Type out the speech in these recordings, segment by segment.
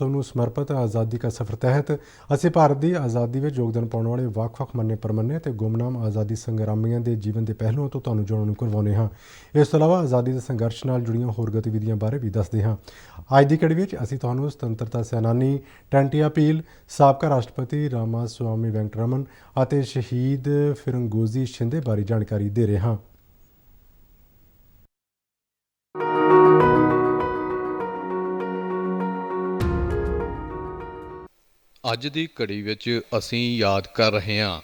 ਨੂੰ ਸਮਰਪਿਤ ਆਜ਼ਾਦੀ का सफ़र तहत ਅਸੀਂ ਭਾਰਤ ਦੀ ਆਜ਼ਾਦੀ ਵਿੱਚ ਯੋਗਦਾਨ ਪਾਉਣ ਵਾਲੇ ਵੱਖ-ਵੱਖ ਮੰਨੇ ਪਰਮੰਨੇ ਅਤੇ ਗੁੰਮਨਾਮ ਆਜ਼ਾਦੀ ਸੰਗਰਾਮੀਆਂ ਦੇ ਜੀਵਨ ਦੇ ਪਹਿਲੂਆਂ ਤੋਂ ਤੁਹਾਨੂੰ ਜਾਣੂ ਨੂੰ ਕਰਵਾਉਂਦੇ ਹਾਂ। ਇਸ ਤੋਂ ਇਲਾਵਾ ਆਜ਼ਾਦੀ ਦੇ ਸੰਘਰਸ਼ ਨਾਲ ਜੁੜੀਆਂ ਹੋਰ ਗਤੀਵਿਧੀਆਂ ਬਾਰੇ ਵੀ ਦੱਸਦੇ ਹਾਂ। ਅੱਜ ਦੀ ਕੜੀ ਵਿੱਚ ਅਸੀਂ ਤੁਹਾਨੂੰ ਸੁਤੰਤਰਤਾ ਸੈਨਾਨੀ ਟੰਟਿਆ ਭੀਲ, ਸਾਬਕਾ ਰਾਸ਼ਟਰਪਤੀ ਰਾਮਾ ਸਵਾਮੀ ਵੈਂਕਟਰਮਨ ਅਤੇ ਸ਼ਹੀਦ ਫਿਰੰਗੋਜ਼ੀ ਸ਼ਿੰਦੇ ਬਾਰੇ ਜਾਣਕਾਰੀ ਦੇ ਰਹੇ ਹਾਂ। ਅੱਜ ਦੀ ਘੜੀ ਵਿੱਚ ਅਸੀਂ ਯਾਦ ਕਰ ਰਹੇ ਹਾਂ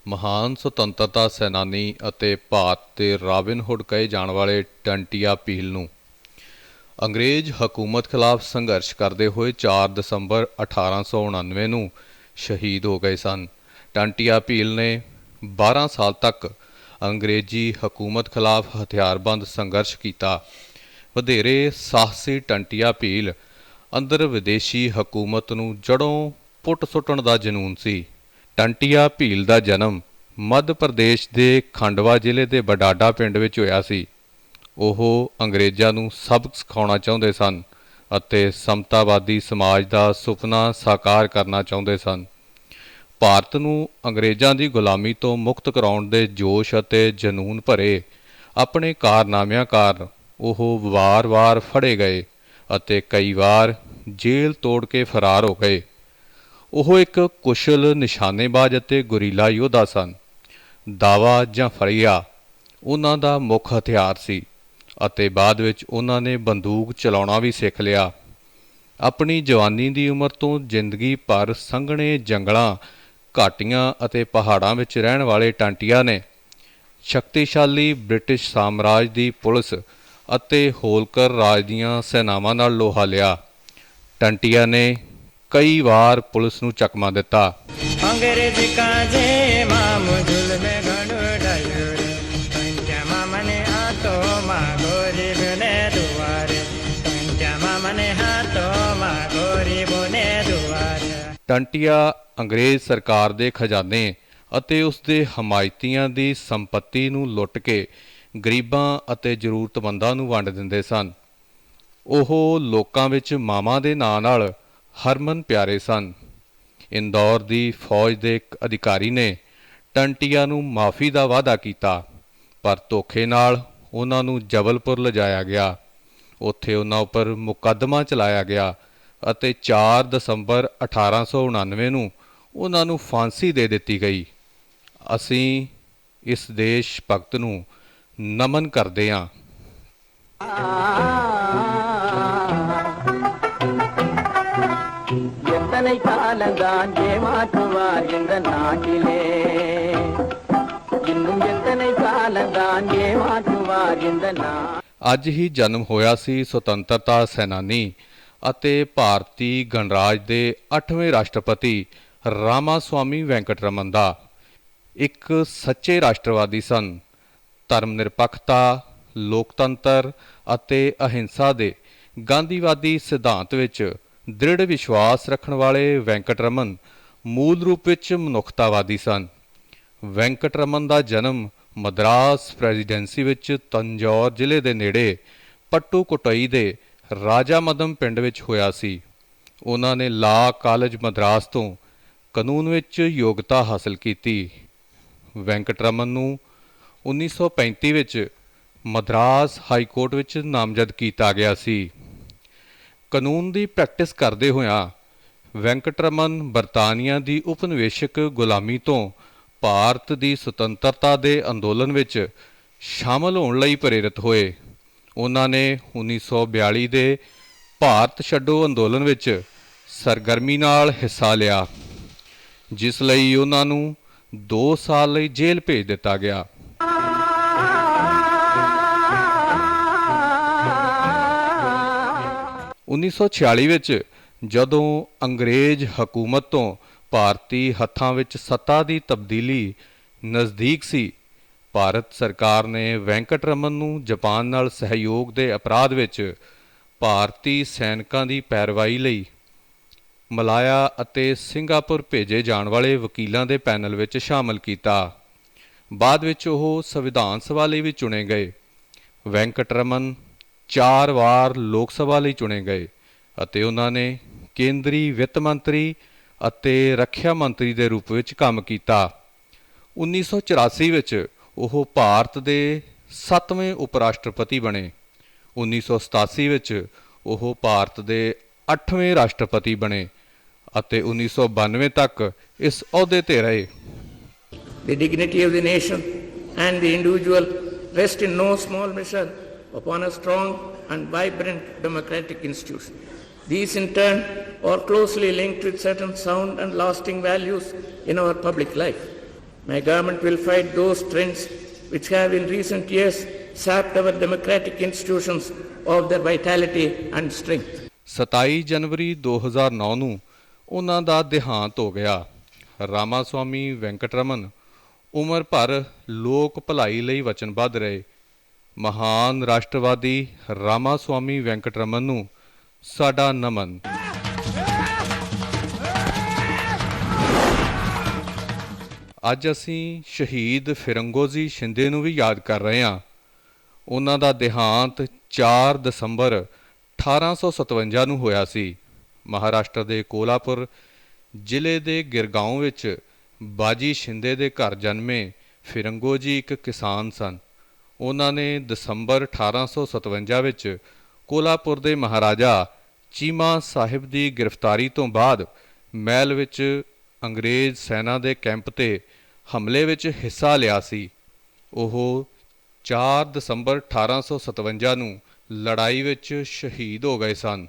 ਮਹਾਨ ਸੁਤੰਤਰਤਾ ਸੈਨਾਨੀ ਅਤੇ ਭਾਰਤ ਦੇ ਰਾਬਿਨ ਹੁੱਡ ਕਹੇ ਜਾਣ ਵਾਲੇ ਟੰਟਿਆ ਭੀਲ ਨੂੰ। ਅੰਗਰੇਜ਼ ਹਕੂਮਤ ਖਿਲਾਫ ਸੰਘਰਸ਼ ਕਰਦੇ ਹੋਏ 4 ਦਸੰਬਰ 1899 ਨੂੰ ਸ਼ਹੀਦ ਹੋ ਗਏ ਸਨ। ਟੰਟਿਆ ਭੀਲ ਨੇ 12 ਸਾਲ ਤੱਕ ਅੰਗਰੇਜ਼ੀ ਹਕੂਮਤ ਖਿਲਾਫ ਹਥਿਆਰਬੰਦ ਸੰਘਰਸ਼ ਕੀਤਾ। ਵਧੇਰੇ ਸਾਹਸੀ ਟੰਟਿਆ ਭੀਲ ਅੰਦਰ ਵਿਦੇਸ਼ੀ ਹਕੂਮਤ ਨੂੰ ਜੜੋਂ ਪੁੱਟ ਸੁੱਟਣ ਦਾ ਜਨੂੰਨ ਸੀ। ਟੰਟਿਆ ਭੀਲ ਦਾ ਜਨਮ ਮੱਧ ਪ੍ਰਦੇਸ਼ ਦੇ ਖੰਡਵਾ ਜ਼ਿਲ੍ਹੇ ਦੇ ਬਡਾਡਾ ਪਿੰਡ ਵਿੱਚ ਹੋਇਆ ਸੀ। ਉਹ ਅੰਗਰੇਜ਼ਾਂ ਨੂੰ ਸਬਕ ਸਿਖਾਉਣਾ ਚਾਹੁੰਦੇ ਸਨ ਅਤੇ ਸਮਤਾਵਾਦੀ ਸਮਾਜ ਦਾ ਸੁਪਨਾ ਸਾਕਾਰ ਕਰਨਾ ਚਾਹੁੰਦੇ ਸਨ। ਭਾਰਤ ਨੂੰ ਅੰਗਰੇਜ਼ਾਂ ਦੀ ਗੁਲਾਮੀ ਤੋਂ ਮੁਕਤ ਕਰਾਉਣ ਦੇ ਜੋਸ਼ ਅਤੇ ਜਨੂੰਨ ਭਰੇ ਆਪਣੇ ਕਾਰਨਾਮਿਆਂ ਕਾਰਨ ਉਹ ਵਾਰ-ਵਾਰ ਫੜੇ ਗਏ ਅਤੇ ਕਈ ਵਾਰ ਜੇਲ੍ਹ ਤੋੜ ਕੇ ਫਰਾਰ ਹੋ ਗਏ। ਉਹ ਇੱਕ ਕੁਸ਼ਲ ਨਿਸ਼ਾਨੇਬਾਜ਼ ਅਤੇ ਗੁਰੀਲਾ ਯੋਧਾ ਸਨ। ਦਾਵਾ ਜਾਂ ਫੜੀਆ ਉਹਨਾਂ ਦਾ ਮੁੱਖ ਹਥਿਆਰ ਸੀ ਅਤੇ ਬਾਅਦ ਵਿੱਚ ਉਹਨਾਂ ਨੇ ਬੰਦੂਕ ਚਲਾਉਣਾ ਵੀ ਸਿੱਖ ਲਿਆ। ਆਪਣੀ ਜਵਾਨੀ ਦੀ ਉਮਰ ਤੋਂ ਜ਼ਿੰਦਗੀ ਭਰ ਸੰਘਣੇ ਜੰਗਲਾਂ, ਘਾਟੀਆਂ ਅਤੇ ਪਹਾੜਾਂ ਵਿੱਚ ਰਹਿਣ ਵਾਲੇ ਟੰਟਿਆ ਨੇ ਸ਼ਕਤੀਸ਼ਾਲੀ ਬ੍ਰਿਟਿਸ਼ ਸਾਮਰਾਜ ਦੀ ਪੁਲਿਸ ਅਤੇ ਹੋਲਕਰ ਰਾਜ ਦੀਆਂ ਸੈਨਾਵਾਂ ਨਾਲ ਲੋਹਾ ਲਿਆ। ਟੰਟਿਆ ਨੇ ਕਈ ਵਾਰ ਪੁਲਿਸ ਨੂੰ ਚਕਮਾ ਦਿੱਤਾ। ਟੰਟਿਆ ਅੰਗਰੇਜ਼ ਸਰਕਾਰ ਦੇ ਖਜ਼ਾਨੇ ਅਤੇ ਉਸ ਦੇ ਹਮਾਇਤੀਆਂ ਦੀ ਸੰਪત્ਤੀ ਨੂੰ ਲੁੱਟ ਕੇ ਗਰੀਬਾਂ ਅਤੇ ਜ਼ਰੂਰਤਮੰਦਾਂ ਨੂੰ ਵੰਡ ਦਿੰਦੇ ਸਨ। ਉਹ ਲੋਕਾਂ ਵਿੱਚ ਮਾਵਾਂ ਦੇ ਨਾਂ ਨਾਲ ਹਰਮਨ ਪਿਆਰੇ ਸਨ। ਇੰਦੌਰ ਦੀ ਫੌਜ ਦੇ ਇੱਕ ਅਧਿਕਾਰੀ ਨੇ ਟੰਟਿਆ ਨੂੰ ਮਾਫੀ ਦਾ ਵਾਅਦਾ ਕੀਤਾ, ਪਰ ਧੋਖੇ ਨਾਲ ਉਹਨਾਂ ਨੂੰ ਜਬਲਪੁਰ ਲਿਜਾਇਆ ਗਿਆ। ਉੱਥੇ ਉਹਨਾਂ ਉੱਪਰ ਮੁਕੱਦਮਾ ਚਲਾਇਆ ਗਿਆ ਅਤੇ 4 ਦਸੰਬਰ 1899 ਨੂੰ ਉਹਨਾਂ ਨੂੰ ਫਾਂਸੀ ਦੇ ਦਿੱਤੀ ਗਈ। ਅਸੀਂ ਇਸ ਦੇਸ਼ ਭਗਤ ਨੂੰ ਨਮਨ ਕਰਦੇ ਹਾਂ। ਅੱਜ ਹੀ ਜਨਮ ਹੋਇਆ ਸੀ ਸੁਤੰਤਰਤਾ ਸੈਨਾਨੀ ਅਤੇ ਭਾਰਤੀ ਗਣਰਾਜ ਦੇ 8ਵੇਂ ਰਾਸ਼ਟਰਪਤੀ ਰਾਮਾ ਸਵਾਮੀ ਵੈਂਕਟਰਮਨ ਦਾ। ਇੱਕ ਸੱਚੇ ਰਾਸ਼ਟਰਵਾਦੀ ਸਨ। ਧਰਮ ਨਿਰਪੱਖਤਾ, ਲੋਕਤੰਤਰ ਅਤੇ ਅਹਿੰਸਾ ਦੇ ਗਾਂਧੀਵਾਦੀ ਸਿਧਾਂਤ ਵਿੱਚ ਦ੍ਰਿੜ ਵਿਸ਼ਵਾਸ ਰੱਖਣ ਵਾਲੇ ਵੈਂਕਟਰਮਨ ਮੂਲ ਰੂਪ ਵਿੱਚ ਮਨੁੱਖਤਾਵਾਦੀ ਸਨ। ਵੈਂਕਟਰਮਨ ਦਾ ਜਨਮ ਮਦਰਾਸ ਪ੍ਰੈਜ਼ੀਡੈਂਸੀ ਵਿੱਚ ਤੰਜੌਰ ਜ਼ਿਲ੍ਹੇ ਦੇ ਨੇੜੇ ਪੱਟੂਕੋਟਈ ਦੇ ਰਾਜਾ ਮਦਮ ਪਿੰਡ ਵਿੱਚ ਹੋਇਆ ਸੀ। ਉਹਨਾਂ ਨੇ ਲਾ ਕਾਲਜ ਮਦਰਾਸ ਤੋਂ ਕਾਨੂੰਨ ਵਿੱਚ ਯੋਗਤਾ ਹਾਸਲ ਕੀਤੀ। ਵੈਂਕਟਰਮਨ ਨੂੰ 1935 ਵਿੱਚ ਮਦਰਾਸ ਹਾਈ ਕੋਰਟ ਵਿੱਚ ਨਾਮਜ਼ਦ ਕੀਤਾ ਗਿਆ ਸੀ। ਕਾਨੂੰਨ ਦੀ ਪ੍ਰੈਕਟਿਸ ਕਰਦੇ ਹੋਇਆਂ ਵੈਂਕਟਰਮਨ ਬਰਤਾਨੀਆ ਦੀ ਉਪਨਿਵੇਸ਼ਕ ਗੁਲਾਮੀ ਤੋਂ ਭਾਰਤ ਦੀ ਸੁਤੰਤਰਤਾ ਦੇ ਅੰਦੋਲਨ ਵਿੱਚ ਸ਼ਾਮਲ ਹੋਣ ਲਈ ਪ੍ਰੇਰਿਤ ਹੋਏ। ਉਹਨਾਂ ਨੇ 1942 ਦੇ ਭਾਰਤ ਛੱਡੋ ਅੰਦੋਲਨ ਵਿੱਚ ਸਰਗਰਮੀ ਨਾਲ ਹਿੱਸਾ ਲਿਆ, ਜਿਸ ਲਈ ਉਹਨਾਂ ਨੂੰ 2 ਸਾਲ ਲਈ ਜੇਲ੍ਹ ਭੇਜ ਦਿੱਤਾ ਗਿਆ। 1946 ਵਿੱਚ ਜਦੋਂ ਅੰਗਰੇਜ਼ ਹਕੂਮਤ ਤੋਂ ਭਾਰਤੀ ਹੱਥਾਂ ਵਿੱਚ ਸੱਤਾ ਦੀ ਤਬਦੀਲੀ ਨਜ਼ਦੀਕ ਸੀ, ਭਾਰਤ ਸਰਕਾਰ ਨੇ ਵੈਂਕਟਰਮਨ ਨੂੰ ਜਾਪਾਨ ਨਾਲ ਸਹਿਯੋਗ ਦੇ ਅਪਰਾਧ ਵਿੱਚ ਭਾਰਤੀ ਸੈਨਿਕਾਂ ਦੀ ਪੈਰਵਾਈ ਲਈ ਮਲਾਇਆ ਅਤੇ ਸਿੰਗਾਪੁਰ ਭੇਜੇ ਜਾਣ ਵਾਲੇ ਵਕੀਲਾਂ ਦੇ ਪੈਨਲ ਵਿੱਚ ਸ਼ਾਮਲ ਕੀਤਾ। ਬਾਅਦ ਵਿੱਚ ਉਹ ਸੰਵਿਧਾਨ ਸਭਾ ਲਈ ਵੀ ਚੁਣੇ ਗਏ। ਵੈਂਕਟਰਮਨ 4 ਵਾਰ ਲੋਕ ਸਭਾ ਲਈ ਚੁਣੇ ਗਏ ਅਤੇ ਉਹਨਾਂ ਨੇ ਕੇਂਦਰੀ ਵਿੱਤ ਮੰਤਰੀ ਅਤੇ ਰੱਖਿਆ ਮੰਤਰੀ ਦੇ ਰੂਪ ਵਿੱਚ ਕੰਮ ਕੀਤਾ। 1984 ਵਿੱਚ ਉਹ ਭਾਰਤ ਦੇ 7ਵੇਂ ਉਪ ਰਾਸ਼ਟਰਪਤੀ ਬਣੇ। 1987 ਵਿੱਚ ਉਹ ਭਾਰਤ ਦੇ 8ਵੇਂ ਰਾਸ਼ਟਰਪਤੀ ਬਣੇ ਅਤੇ 1992 ਤੱਕ ਇਸ ਅਹੁਦੇ ਤੇ ਰਹੇ। The dignity of the nation and the individual rest in no small measure upon a strong and vibrant democratic institution. These in turn are closely linked with certain sound and lasting values in our public life. My government will fight those trends which have in recent years sapped our democratic institutions of their vitality and strength. 27 ਜਨਵਰੀ 2009 ਨੂੰ ਉਹਨਾਂ ਦਾ ਦੇਹਾਂਤ ਹੋ ਗਿਆ। ਰਾਮਾਸਵਾਮੀ ਵੈਂਕਟਰਮਨ ਉਮਰ ਭਰ ਲੋਕ ਭਲਾਈ ਲਈ ਵਚਨਬੱਧ ਰਹੇ। ਮਹਾਨ ਰਾਸ਼ਟਰਵਾਦੀ ਰਾਮਾਸਵਾਮੀ ਵੈਂਕਟਰਮਨ ਨੂੰ ਸਾਡਾ ਨਮਨ। ਅੱਜ ਅਸੀਂ ਸ਼ਹੀਦ ਫਿਰੰਗੋਜੀ ਸ਼ਿੰਦੇ ਨੂੰ ਵੀ ਯਾਦ ਕਰ ਰਹੇ ਹਾਂ। ਉਹਨਾਂ ਦਾ ਦੇਹਾਂਤ 4 ਦਸੰਬਰ 1857 ਨੂੰ ਹੋਇਆ ਸੀ। ਮਹਾਰਾਸ਼ਟਰ ਦੇ ਕੋਲਾਪੁਰ ਜ਼ਿਲ੍ਹੇ ਦੇ ਗਿਰਗਾਓਂ ਵਿੱਚ ਬਾਜੀ ਸ਼ਿੰਦੇ ਦੇ ਘਰ ਜਨਮੇ ਫਿਰੰਗੋਜੀ ਇੱਕ ਕਿਸਾਨ ਸਨ। ਉਹਨਾਂ ਨੇ ਦਸੰਬਰ 1857 ਵਿੱਚ ਕੋਲਾਪੁਰ ਦੇ ਮਹਾਰਾਜਾ ਚੀਮਾ ਸਾਹਿਬ ਦੀ ਗ੍ਰਿਫਤਾਰੀ ਤੋਂ ਬਾਅਦ ਮਹਿਲ ਵਿੱਚ ਅੰਗਰੇਜ਼ ਸੈਨਾ ਦੇ ਕੈਂਪ 'ਤੇ ਹਮਲੇ ਵਿੱਚ ਹਿੱਸਾ ਲਿਆ ਸੀ। ਉਹ 4 ਦਸੰਬਰ 1857 ਨੂੰ ਲੜਾਈ ਵਿੱਚ ਸ਼ਹੀਦ ਹੋ ਗਏ ਸਨ।